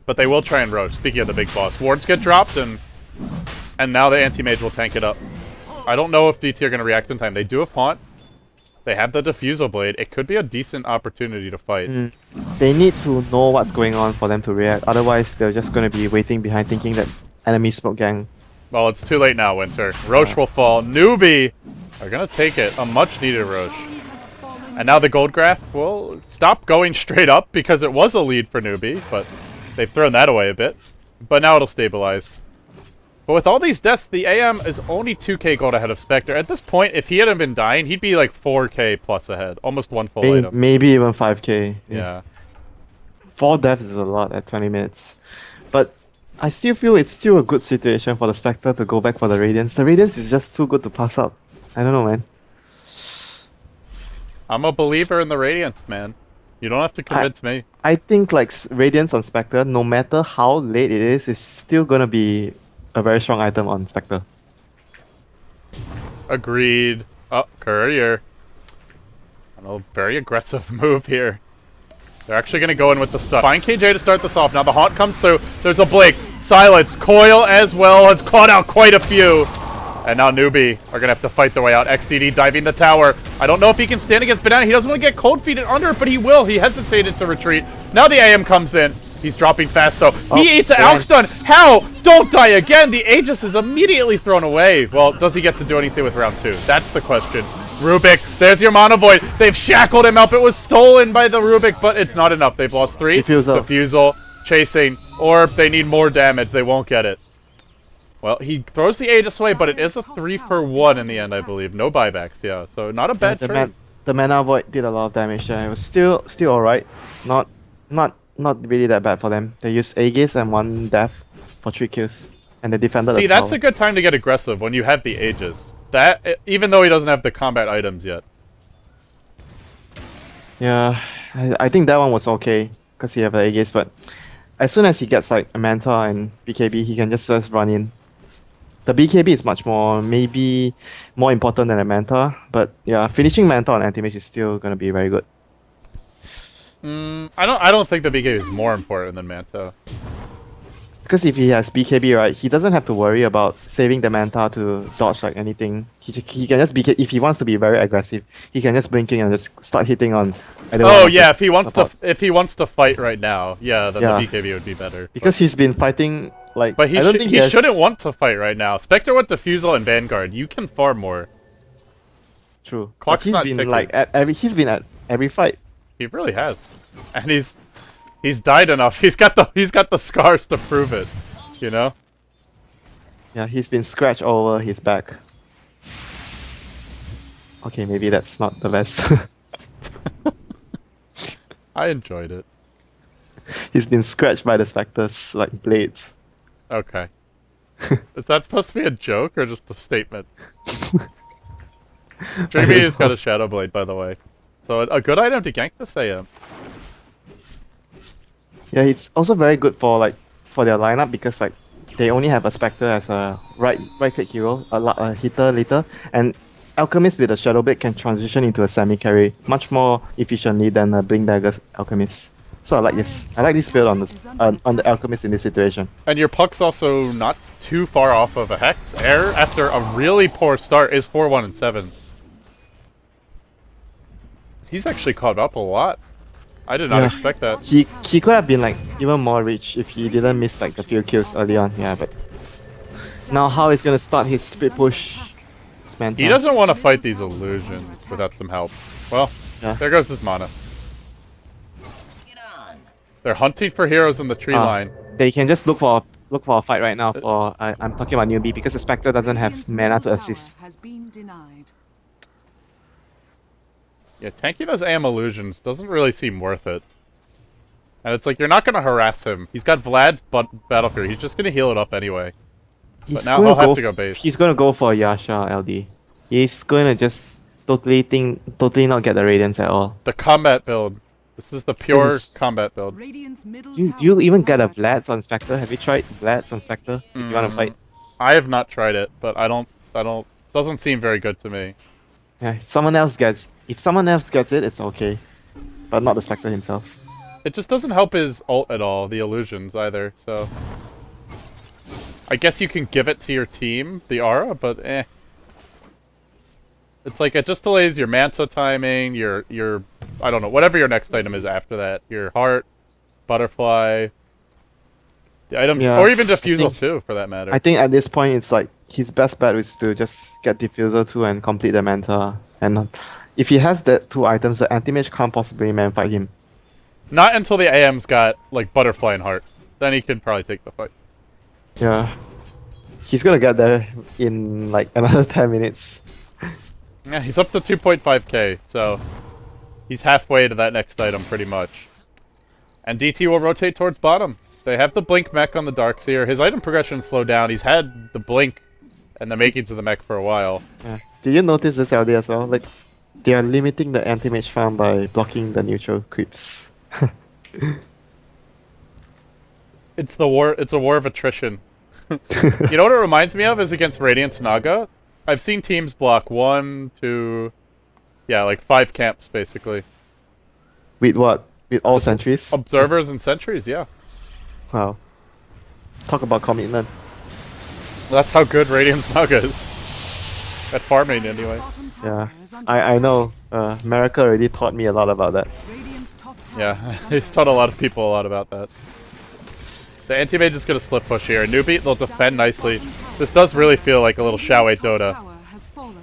But they will try and roach. Speaking of the big boss, wards get dropped, and now the anti-mage will tank it up. I don't know if DT are going to react in time. They do have Haunt. They have the Diffusal Blade. It could be a decent opportunity to fight. They need to know what's going on for them to react. Otherwise, they're just going to be waiting behind thinking that enemy smoke gang. Well, it's too late now, Winter. Roche will fall. Newbee They're gonna take it. A much-needed Roche. Sun has fallen. And now the gold graph will stop going straight up because it was a lead for Newbee, but they've thrown that away a bit. But now it'll stabilize. But with all these deaths, the AM is only 2k gold ahead of Spectre. At this point, if he hadn't been dying, he'd be like 4k plus ahead. Almost one full item. Maybe even 5k. Yeah. 4 deaths is a lot at 20 minutes. But I still feel it's still a good situation for the Spectre to go back for the Radiance. The Radiance is just too good to pass up. I don't know, man. I'm a believer in the Radiance, man. You don't have to convince me. I think like Radiance on Spectre, no matter how late it is still gonna be a very strong item on Spectre. Agreed. Oh, Courier. A very aggressive move here. They're actually going to go in with the stuff. Find KJ to start this off. Now the Haunt comes through. There's a Blink. Silence. Coil as well has caught out quite a few. And now Newbee are going to have to fight their way out. XDD diving the tower. I don't know if he can stand against Banana. He doesn't want to get cold feet under it, but he will. He hesitated to retreat. Now the AM comes in. He's dropping fast, though. He eats an Alk stun. How? Don't die again. The Aegis is immediately thrown away. Well, does he get to do anything with round 2? That's the question. Rubik, there's your Mana Void. They've shackled him up. It was stolen by the Rubik, but it's not enough. They've lost 3. Diffusal, chasing, or if they need more damage, they won't get it. Well, he throws the Aegis away, but it is a 3-for-1 in the end, I believe. No buybacks, yeah. So not a bad trade. The Mana Void did a lot of damage there. It was still alright. Not really that bad for them. They used Aegis and 1 death for 3 kills. And they defended the tower. That's a good time to get aggressive when you have the Aegis. That, even though he doesn't have the combat items yet. Yeah, I think that one was okay because he have the Aegis, but as soon as he gets like a Manta and BKB, he can just run in. The BKB is much more, maybe more important than a Manta, but yeah, finishing Manta on anti-mage is still gonna be very good. I don't think the BKB is more important than Manta. Because if he has BKB, right, he doesn't have to worry about saving the Manta to dodge like anything. He can just BK if he wants to be very aggressive. He can just blink in and just start hitting on. Oh yeah, if he wants to fight right now, yeah, then the BKB would be better. Because he's been fighting like. But he shouldn't want to fight right now. Spectre with Diffusal and Vanguard, you can farm more. True. Clock's he's not been ticking. like he's been at every fight. He really has, and he's died enough. He's got the scars to prove it, you know. Yeah, he's been scratched all over his back. Okay, maybe that's not the best. I enjoyed it. He's been scratched by the Spectres like blades. Okay. Is that supposed to be a joke or just a statement? Dreamy has got a Shadow Blade, by the way. So a good item to gank this AM. Yeah, it's also very good for their lineup because like they only have a Spectre as a right click hero, a hitter later, and Alchemist with a Shadow Blade can transition into a semi carry much more efficiently than a Blink Dagger Alchemist. So I like this. I like this build on the Alchemist in this situation. And your Puck's also not too far off of a Hex. Air after a really poor start is 4-1 and 7. He's actually caught up a lot. I did not expect that. He could have been like even more rich if he didn't miss like a few kills early on. Yeah, but now how he's gonna start his split push? He doesn't want to fight these illusions without some help. Well, there goes his mana. They're hunting for heroes in the tree line. They can just look for a fight right now. For I'm talking about Newbee because the Spectre doesn't have mana to assist. Has been denied. Yeah, tanking those AM illusions doesn't really seem worth it. And it's like, you're not going to harass him. He's got Vlad's Battle Fury. He's just going to heal it up anyway. But now he'll have to go base. He's going to go for Yasha LD. He's going to just totally not get the Radiance at all. The combat build. This is the pure combat build. Do you even get a Vlad's on Spectre? Have you tried Vlad's on Spectre if you want to fight? I have not tried it, but I don't doesn't seem very good to me. Yeah, if someone else gets it, it's okay. But not the Spectre himself. It just doesn't help his ult at all, the illusions either, so I guess you can give it to your team, the aura, but eh. It's like it just delays your Manta timing, your I don't know, whatever your next item is after that. Your heart, butterfly, the items, or even diffusal too, for that matter. I think at this point it's like his best bet is to just get Diffuser 2 and complete the Manta. And if he has that 2 items, the anti-mage can't possibly man fight him. Not until the AM's got, like, Butterfly and Heart. Then he can probably take the fight. Yeah. He's gonna get there in like another 10 minutes. Yeah, he's up to 2.5k, so he's halfway to that next item pretty much. And DT will rotate towards bottom. They have the Blink mech on the Darkseer. His item progression slowed down. He's had the Blink and the makings of the mech for a while. Yeah. Did you notice this LD as well? Like, they are limiting the anti-mage farm by blocking the neutral creeps. It's a war of attrition. You know what it reminds me of is against Radiance Naga. I've seen teams block 1, 2, yeah, like 5 camps basically. With what? With all sentries? Observers and sentries, yeah. Wow. Talk about commitment. That's how good Radiance Naga is. At farming anyway. Bottom Yeah. tower is under I attack. know. America already taught me a lot about that. Radiant's top tower Yeah, is under he's taught a lot of attack. people a lot about that. The anti-mage is going to split push here. Newbee, they'll defend nicely. This does really feel like a little Xiaowei Radiant's top Dota. tower has fallen.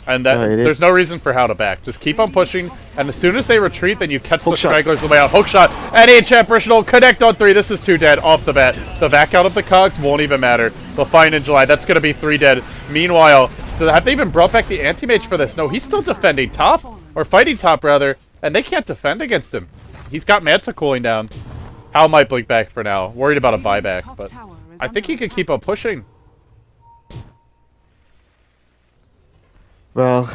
And that Yeah, it there's is. no reason for how to back. Just keep on pushing, and as soon as they retreat, then you catch the Hook shot. stragglers the way out. Hook shot, and Enchant Personal, connect on 3. This is 2 dead off the bat. The back out of the cogs won't even matter. They'll find in July. That's going to be 3 dead. Meanwhile, have they even brought back the anti-mage for this? No, he's still defending top, or fighting top rather, and they can't defend against him. He's got Manta cooling down. Hal might blink back for now. Worried about a Radiant's buyback, top but tower is I think under he could attack. keep on pushing. Well,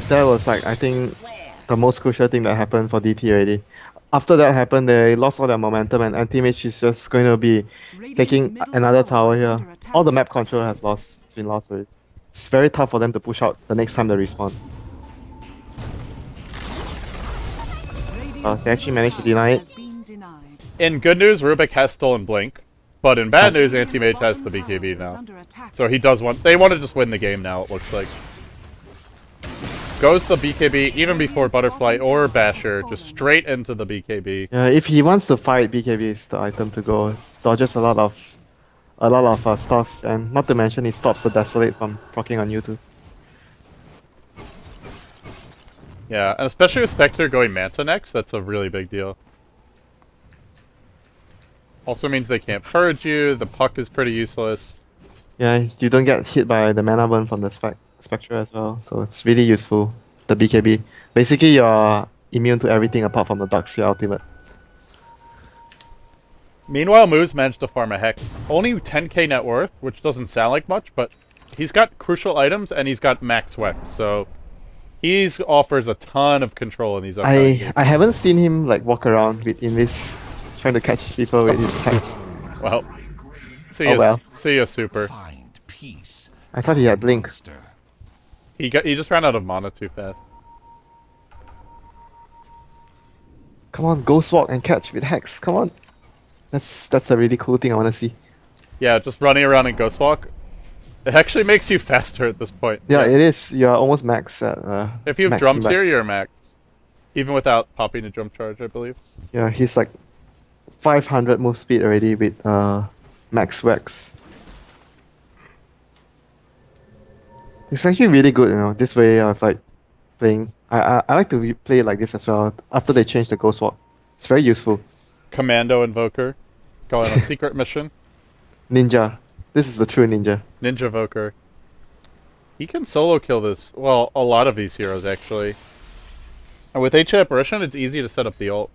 that was like, I think, the most crucial thing that happened for DT already. After that happened, they lost all their momentum, and anti-mage is just going to be Radiant's taking middle another tower tower is here. under attack. All the map control has lost. It's been lost already. It's very tough for them to push out the next time they respawn. Radiant's they actually middle managed to tower deny it. has been denied. In good news, Rubik has stolen Blink. But in bad news, Radiant's Anti-Mage has bottom the tower BKB is now. under attack. So he does want... They want to just win the game now, it looks like. Goes the BKB even before Butterfly or Basher, just straight into the BKB. Yeah, if he wants to fight, BKB is the item to go. Dodges a lot of stuff, and not to mention he stops the Desolate from proccing on you too. Yeah, and especially with Spectre going Manta next, that's a really big deal. Also means they can't purge you, the puck is pretty useless. Yeah, you don't get hit by the mana burn from the Spectre as well, so it's really useful, the BKB. Basically, you're immune to everything apart from the Darkseer ultimate. Meanwhile, Moose managed to farm a Hex. Only 10k net worth, which doesn't sound like much, but he's got crucial items and he's got max Wex, so he offers a ton of control in these upcoming games. I haven't seen him like walk around with Invis trying to catch people with his Hex. Well, see ya, Super. Find peace. I thought he had Blink. Monster. He just ran out of mana too fast. Come on, Ghost Walk and catch with Hex. Come on. That's a really cool thing I want to see. Yeah, just running around in Ghost Walk. It actually makes you faster at this point. Yeah, it is. You're almost max at. If you have max drums here, max. you're max. Even without popping a drum charge, I believe. Yeah, he's like 500 move speed already with max Wex. It's actually really good, this way of like playing. I like to play it like this as well. After they changed the Ghost Walk, it's very useful. Commando Invoker. Going on a secret mission. Ninja. This is the true ninja. Ninja Voker. He can solo kill this. Well, a lot of these heroes, actually. And with H Apparition, it's easy to set up the ult.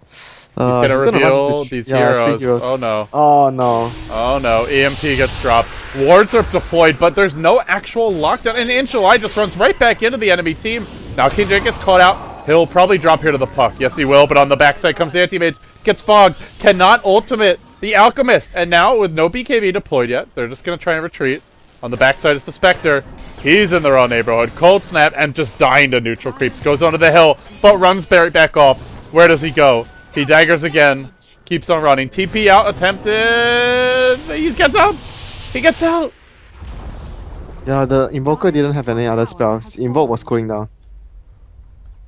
He's gonna reveal these heroes. 3 heroes. Oh no. Oh no. Oh no. EMP gets dropped. Wards are deployed, but there's no actual lockdown. And Inchulai just runs right back into the enemy team. Now King Jake gets caught out. He'll probably drop here to the puck. Yes, he will, but on the backside comes the anti-mage. Gets fogged. Cannot ultimate the Alchemist. And now, with no BKB deployed yet, they're just going to try and retreat. On the backside is the Spectre. He's in the wrong neighborhood. Cold Snap and just dying to neutral creeps. Goes onto the hill, but runs right back off. Where does he go? He daggers again. Keeps on running. TP out attempted. He gets out. He gets out. Yeah, the Invoker didn't have any other spells. Invoke was cooling down.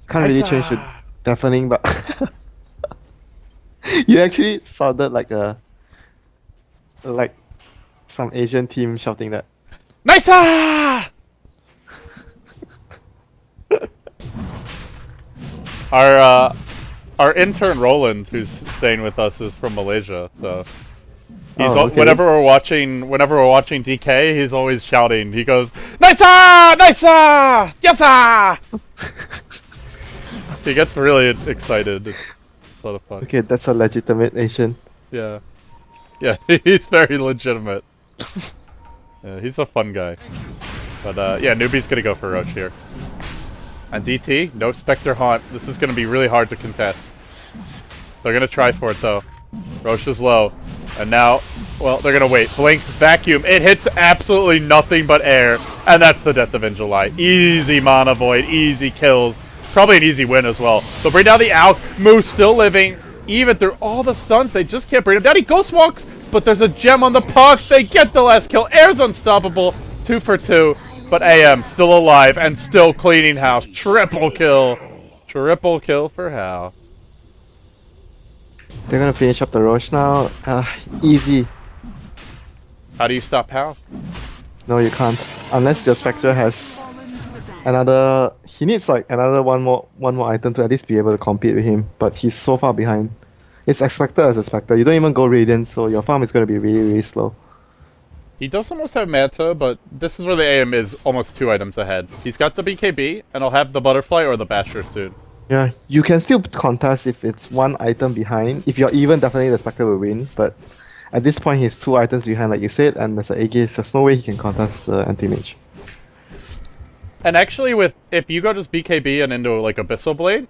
Can't really change to deafening, but you actually sounded like a like some Asian team shouting that. Nice! Our intern Roland, who's staying with us, is from Malaysia, so he's Okay. whenever we're watching DK, he's always shouting. He goes, "Nice-ah! Nice-ah! Yes-ah!" He gets really excited. It's a lot of fun. Okay, that's a legitimate Asian. Yeah. Yeah, he's very legitimate. Yeah, he's a fun guy. But yeah, Newbee's gonna go for Roach here. And DT, no Spectre Haunt. This is gonna be really hard to contest. They're gonna try for it though. Roach is low. And now, well, they're gonna wait. Blink, vacuum. It hits absolutely nothing but air. And that's the death of In July. Easy Mana Void, easy kills. Probably an easy win as well. So bring down the Alk. Moose still living. Even through all the stuns, they just can't bring him down. He ghost walks, but there's a gem on the puck. They get the last kill. Air's unstoppable. 2 for 2. But AM still alive and still cleaning house. Triple kill. Triple kill for Hal. They're gonna finish up the Roche now. Easy. How do you stop Hal? No, you can't. Unless your Spectre has Fallen to the death. another. He needs like another one more item to at least be able to compete with him. But he's so far behind. It's expected as a Spectre. You don't even go Radiant, so your farm is gonna be really, really slow. He does almost have Manta, but this is where the AM is almost 2 items ahead. He's got the BKB, and he'll have the Butterfly or the Basher soon. Yeah, you can still contest if it's 1 item behind. If you're even, definitely the Spectre will win. But at this point, he's 2 items behind, like you said, and there's an Aegis. There's no way he can contest the Anti-Mage. And actually, if you go just BKB and into like Abyssal Blade,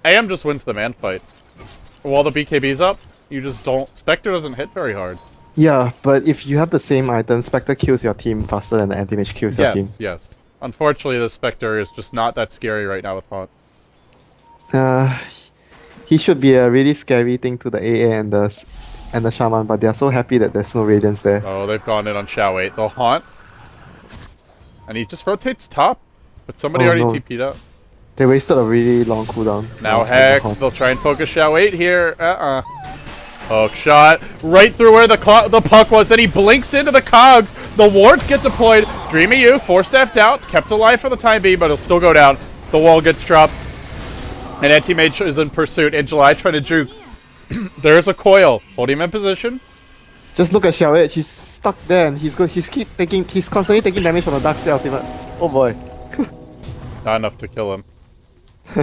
AM just wins the man fight. While the BKB's up, you just don't. Spectre doesn't hit very hard. Yeah, but if you have the same item, Spectre kills your team faster than the Anti-Mage kills your team. Yes. Unfortunately, the Spectre is just not that scary right now with Haunt. He should be a really scary thing to the AA and the Shaman, but they're so happy that there's no Radiance there. Oh, they've gone in on Shao 8. They'll Haunt. And he just rotates top. But somebody Oh, already no. TP'd up. They wasted a really long cooldown. Now Oh, Hex, oh. they'll try and focus Shao 8 here. Hook shot right through where the puck was. Then he blinks into the cogs. The wards get deployed. Dreamy U, forced staffed out, kept alive for the time being, but he'll still go down. The wall gets dropped. And Anti-Mage is in pursuit. In July, trying to juke. There's a coil. Hold him in position. Just look at Xiao Wei, he's stuck there and he's constantly taking damage from the Dark Steel ultimate. Oh boy. Not enough to kill him. He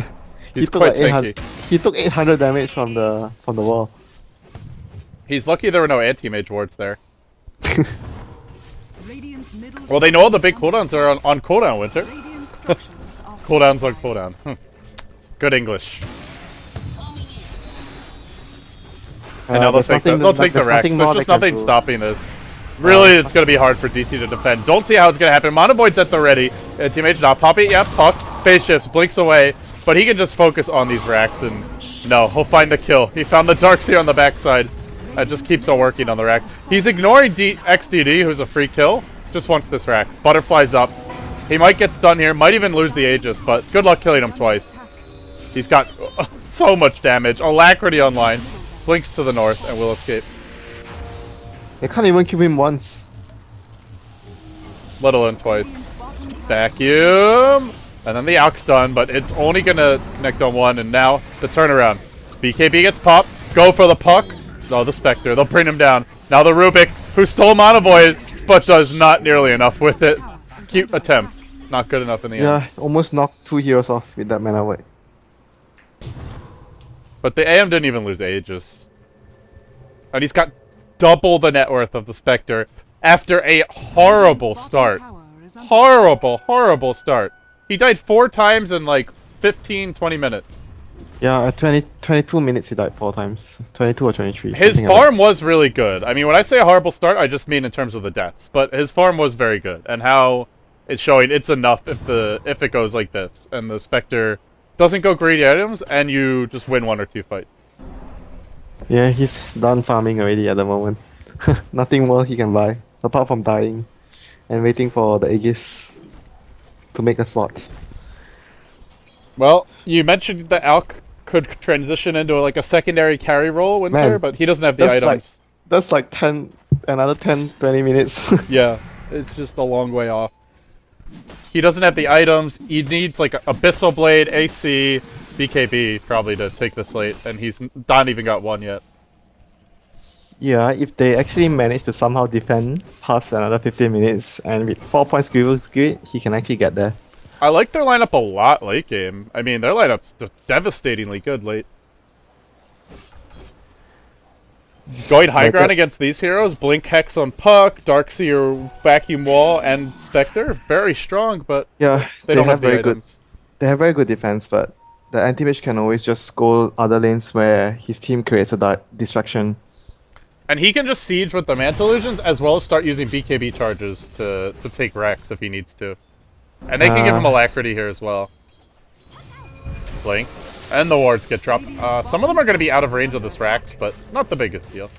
He's took quite like 800 tanky. He took 800 damage from the wall. He's lucky there were no Anti-Mage wards there. Radiant's middle Well, they know all the big cooldowns are on cooldown, Winter. Radiant structures are Cooldowns on cooldown. Good English. And now they'll take the Rex. There's just nothing stopping this. Really, it's going to be hard for DT to defend. Don't see how it's going to happen. Mana Void's at the ready. Teammate not pop it. Yep, puck. Phase shifts, blinks away. But he can just focus on these racks and... No, he'll find the kill. He found the Darkseer on the backside. That just keeps on working on the rack. He's ignoring XDD, who's a free kill. Just wants this rack. Butterfly's up. He might get stunned here. Might even lose the Aegis, but good luck killing him twice. He's got so much damage. Alacrity online. Blinks to the north and will escape. They can't even kill him once. Let alone twice. Radiant's bottom tower. Vacuum! And then the Alk's done, but it's only gonna connect on one, and now the turnaround. BKB gets popped. Go for the puck. No, the Spectre. They'll bring him down. Now the Rubik, who stole Mana Void, but does not nearly enough with it. Cute attempt. Not good enough in the end. Yeah, almost knocked 2 heroes off with that mana void. But the AM didn't even lose Aegis. And he's got double the net worth of the Spectre after a horrible Radiant's bottom start. tower is under Horrible start. He died 4 times in like 15, 20 minutes. Yeah, at 22 minutes he died 4 times. 22 or 23. His something like farm was really good. I mean, when I say a horrible start, I just mean in terms of the deaths. But his farm was very good. And how it's showing it's enough if it goes like this. And the Spectre doesn't go greedy items, and you just win 1 or 2 fights. that. Yeah, he's done farming already at the moment. Nothing more he can buy, apart from dying and waiting for the Aegis to make a slot. Well, you mentioned that Alk could transition into like a secondary carry role, Winter, Man, but he doesn't have the that's items. That's like another 10, 20 minutes. Yeah, it's just a long way off. He doesn't have the items. He needs like Abyssal Blade, AC, BKB probably to take this late, and he's not even got one yet. Yeah, if they actually manage to somehow defend past another 15 minutes and with 4 points grid, he can actually get there. I like their lineup a lot late game. I mean, their lineup's devastatingly good late. Going high ground against these heroes, Blink Hex on Puck, Darkseer Vacuum Wall, and Spectre, very strong, but Yeah, they don't have the very items. good. They have very good defense, but the anti-mage can always just go other lanes where his team creates a distraction. And he can just siege with the Manta Illusions, as well as start using BKB charges to take Rex if he needs to. And they can give him Alacrity here as well. Blink. And the wards get dropped. Some of them are going to be out of range of this Rax, but not the biggest deal.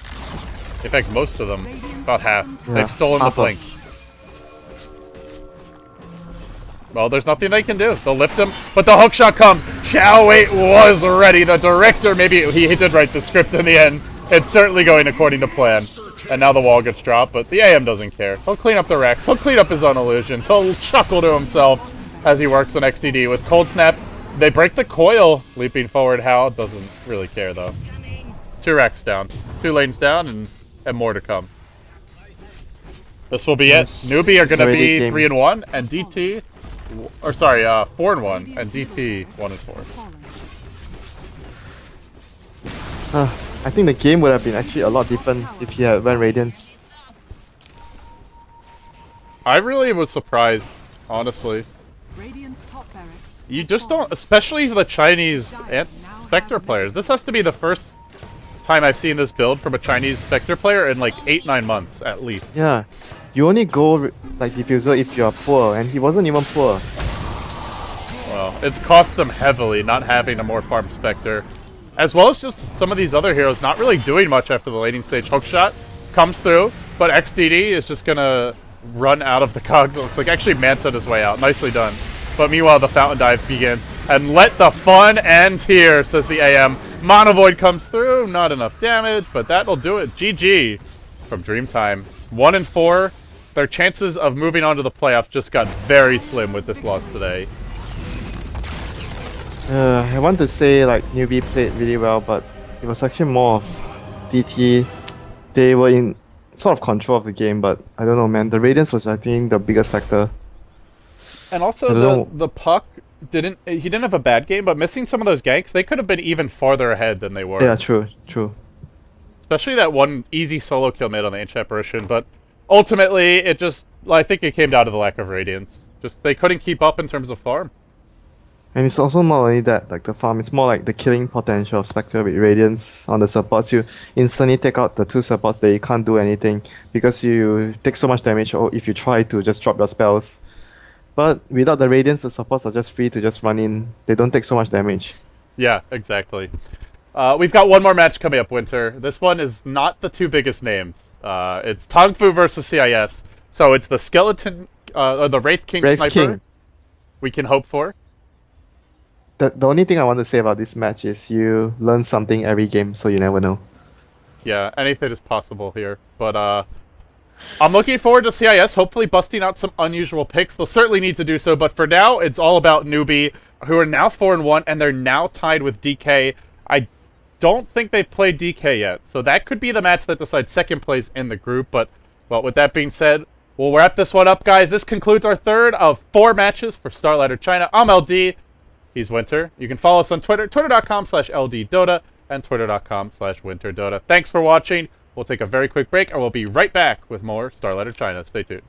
In fact, most of them, about half. Yeah, They've stolen the Blink. Well, there's nothing they can do. They'll lift him, but the hookshot comes. Shao Wait was ready. The director, maybe he did write the script in the end. It's certainly going according to plan. And now the wall gets dropped, but the AM doesn't care. He'll clean up the Rex. He'll clean up his own illusions. He'll chuckle to himself as he works on XDD with Cold Snap. They break the coil. Leaping forward, Hal doesn't really care, though. 2 Rex down. 2 lanes down, and more to come. This will be it. Newbee are going to be 3-1, and DT... Or sorry, 4-1, and DT 1-4. I think the game would have been actually a lot different if he had went Radiance. I really was surprised, honestly. Radiant's top barracks You has just fallen. don't, especially the Chinese Spectre players. This has to be the first time I've seen this build from a Chinese Spectre player in like 8-9 months at least. Yeah, you only go like diffuser if you're poor, and he wasn't even poor. Well, it's cost them heavily not having a more farmed Spectre. As well as just some of these other heroes not really doing much after the laning stage. Hookshot comes through, but XDD is just gonna run out of the cogs. It looks like actually Manta his way out. Nicely done. But meanwhile, the Fountain Dive begins. And let the fun end here, says the AM. Mono Void comes through. Not enough damage, but that'll do it. GG from Dreamtime. 1-4. Their chances of moving on to the playoffs just got very slim with this loss today. I want to say like Newbee played really well, but it was actually more of DT. They were in sort of control of the game, but I don't know, man. The Radiance was, I think, the biggest factor. And also the Puck he didn't have a bad game, but missing some of those ganks, they could have been even farther ahead than they were. Yeah, true. Especially that one easy solo kill made on the Ancient Apparition, but ultimately it just, I think it came down to the lack of Radiance. Just they couldn't keep up in terms of farm. And it's also not only that, like the farm, it's more like the killing potential of Spectre with Radiance on the supports. You instantly take out the 2 supports that you can't do anything because you take so much damage or if you try to just drop your spells. But without the Radiance, the supports are just free to just run in. They don't take so much damage. Yeah, exactly. We've got one more match coming up, Winter. This one is not the 2 biggest names. It's Tong Fu versus CIS. So it's the Skeleton, or the Wraith King Sniper King. we can hope for. The only thing I want to say about this match is you learn something every game, so you never know. Yeah, anything is possible here. But I'm looking forward to CIS hopefully busting out some unusual picks. They'll certainly need to do so, but for now, it's all about Newbee, who are now 4-1, and they're now tied with DK. I don't think they've played DK yet, so that could be the match that decides second place in the group. But, well, with that being said, we'll wrap this one up, guys. This concludes our third of 4 matches for Starladder China. I'm LD. He's Winter. You can follow us on Twitter, twitter.com/LDDota, and twitter.com/WinterDota. Thanks for watching. We'll take a very quick break, and we'll be right back with more Starladder China. Stay tuned.